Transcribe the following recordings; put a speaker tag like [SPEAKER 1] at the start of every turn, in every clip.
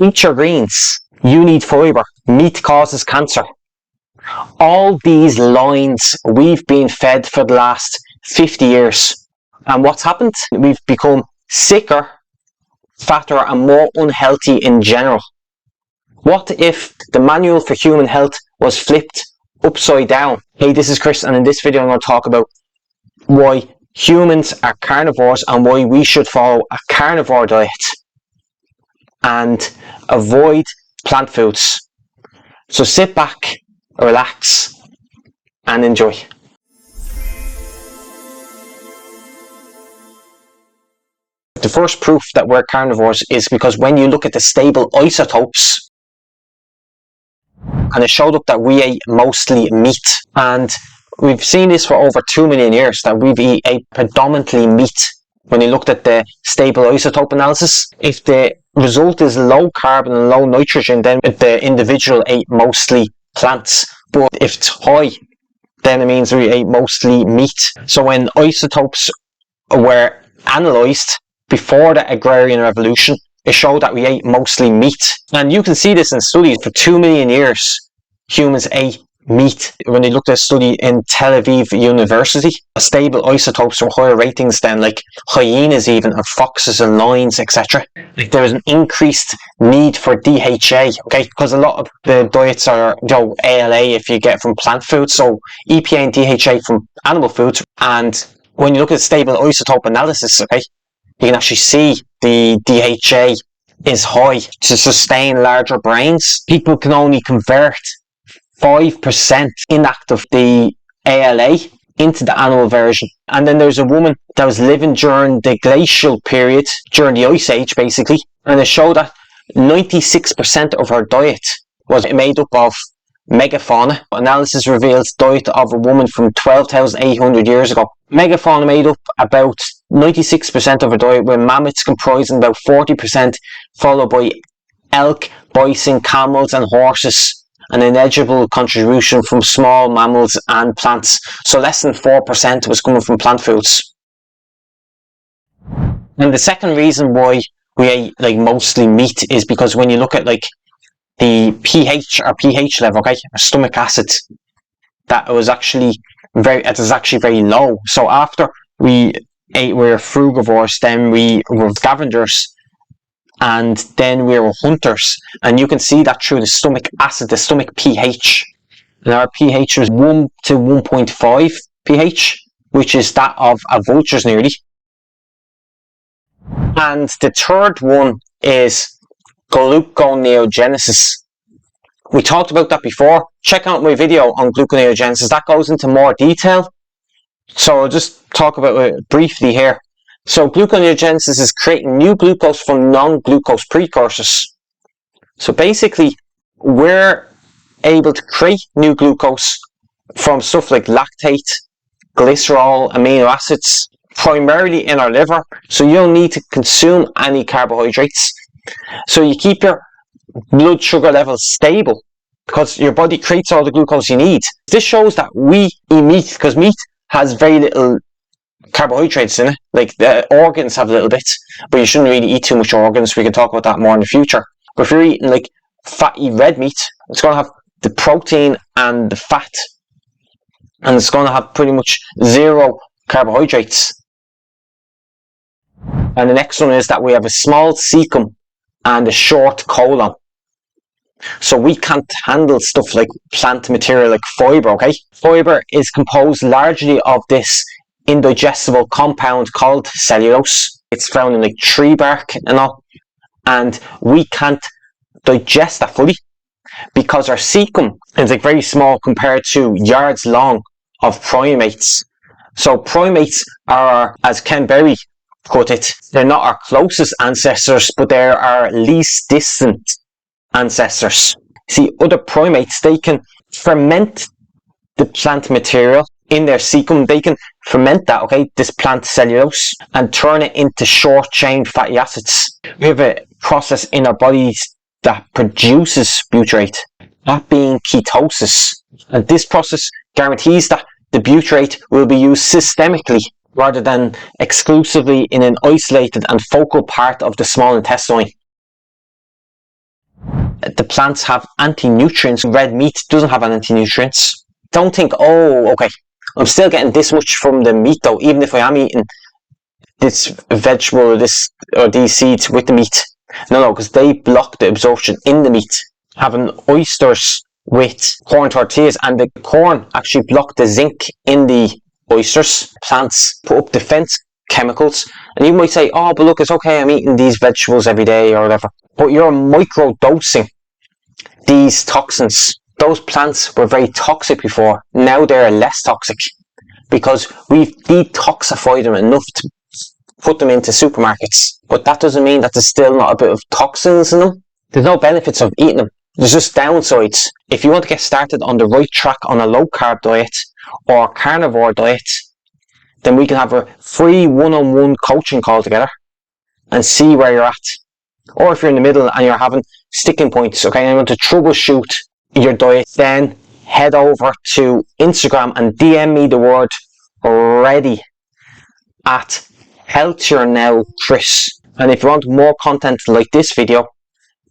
[SPEAKER 1] Eat your greens. You need fibre. Meat causes cancer. All these lines we've been fed for the last 50 years. And what's happened? We've become sicker, fatter and more unhealthy in general. What if the manual for human health was flipped upside down? Hey, this is Chris, and in this video I'm going to talk about why humans are carnivores and why we should follow a carnivore diet and avoid plant foods. So sit back, relax and enjoy. The first proof that we're carnivores is because when you look at the stable isotopes, and it showed up that we ate mostly meat, and we've seen this for over 2 million years, that we've ate predominantly meat. When you looked at the stable isotope analysis, if the result is low carbon and low nitrogen, then the individual ate mostly plants. But if it's high, then it means we ate mostly meat. So when isotopes were analysed before the agrarian revolution, it showed that we ate mostly meat. And you can see this in studies. For 2 million years, humans ate meat. When they looked at a study in Tel Aviv University, stable isotopes were higher ratings than like hyenas even, and foxes and lions, etc. Like there was an increased need for DHA, okay, because a lot of the diets are, you know, ALA if you get from plant foods, so EPA and DHA from animal foods. And when you look at stable isotope analysis, okay, you can actually see the DHA is high to sustain larger brains. People can only convert 5% inactive the ALA into the animal version. And then there's a woman that was living during the glacial period, during the ice age basically, and it showed that 96% of her diet was made up of megafauna. Analysis reveals diet of a woman from 12,800 years ago. Megafauna made up about 96% of her diet, with mammoths comprising about 40%, followed by elk, bison, camels and horses. An negligible contribution from small mammals and plants. So less than 4% was coming from plant foods. And the second reason why we ate like mostly meat is because when you look at like the pH level, okay, our stomach acid, that was actually very low. So after we were frugivores, then we were scavengers, and then we were hunters. And you can see that through the stomach acid, the stomach pH. And our pH was 1 to 1.5 pH, which is that of a vulture's nearly. And the third one is gluconeogenesis. We talked about that before. Check out my video on gluconeogenesis. That goes into more detail. So I'll just talk about it briefly here. So gluconeogenesis is creating new glucose from non-glucose precursors. So basically, we're able to create new glucose from stuff like lactate, glycerol, amino acids, primarily in our liver. So you don't need to consume any carbohydrates. So you keep your blood sugar levels stable because your body creates all the glucose you need. This shows that we eat meat because meat has very little carbohydrates in it. Like the organs have a little bit, but you shouldn't really eat too much organs. We can talk about that more in the future. But if you're eating like fatty red meat, it's going to have the protein and the fat, and it's going to have pretty much zero carbohydrates. And the next one is that we have a small cecum and a short colon. So we can't handle stuff like plant material like fibre, okay? Fibre is composed largely of this indigestible compound called cellulose. It's found in like tree bark and all, and we can't digest that fully because our cecum is like very small compared to yards long of primates. So primates are, as Ken Berry put it, they're not our closest ancestors, but they're our least distant ancestors. See, other primates, they can ferment the plant material in their cecum. They can ferment that, okay, this plant cellulose, and turn it into short chain fatty acids. We have a process in our bodies that produces butyrate, that being ketosis. And this process guarantees that the butyrate will be used systemically rather than exclusively in an isolated and focal part of the small intestine. the plants have anti-nutrients. Red meat doesn't have anti-nutrients. Don't think, oh, okay, I'm still getting this much from the meat though, even if I am eating this vegetable or these seeds with the meat. No, because they block the absorption in the meat. Having oysters with corn tortillas, and the corn actually block the zinc in the oysters. Plants put up defense chemicals, and you might say, oh, but look, it's okay, I'm eating these vegetables every day or whatever, but you're micro-dosing these toxins. Those plants were very toxic before, now they're less toxic because we've detoxified them enough to put them into supermarkets. But that doesn't mean that there's still not a bit of toxins in them. There's no benefits of eating them, there's just downsides. If you want to get started on the right track on a low carb diet or a carnivore diet, then we can have a free one-on-one coaching call together and see where you're at. Or if you're in the middle and you're having sticking points, okay, and you want to troubleshoot your diet, then head over to Instagram and DM me the word ready at Healthier Now Chris. And if you want more content like this video,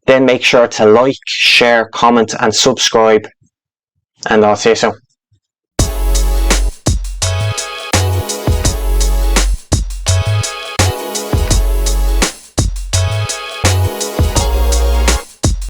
[SPEAKER 1] then make sure to like, share, comment and subscribe. And I'll see you soon.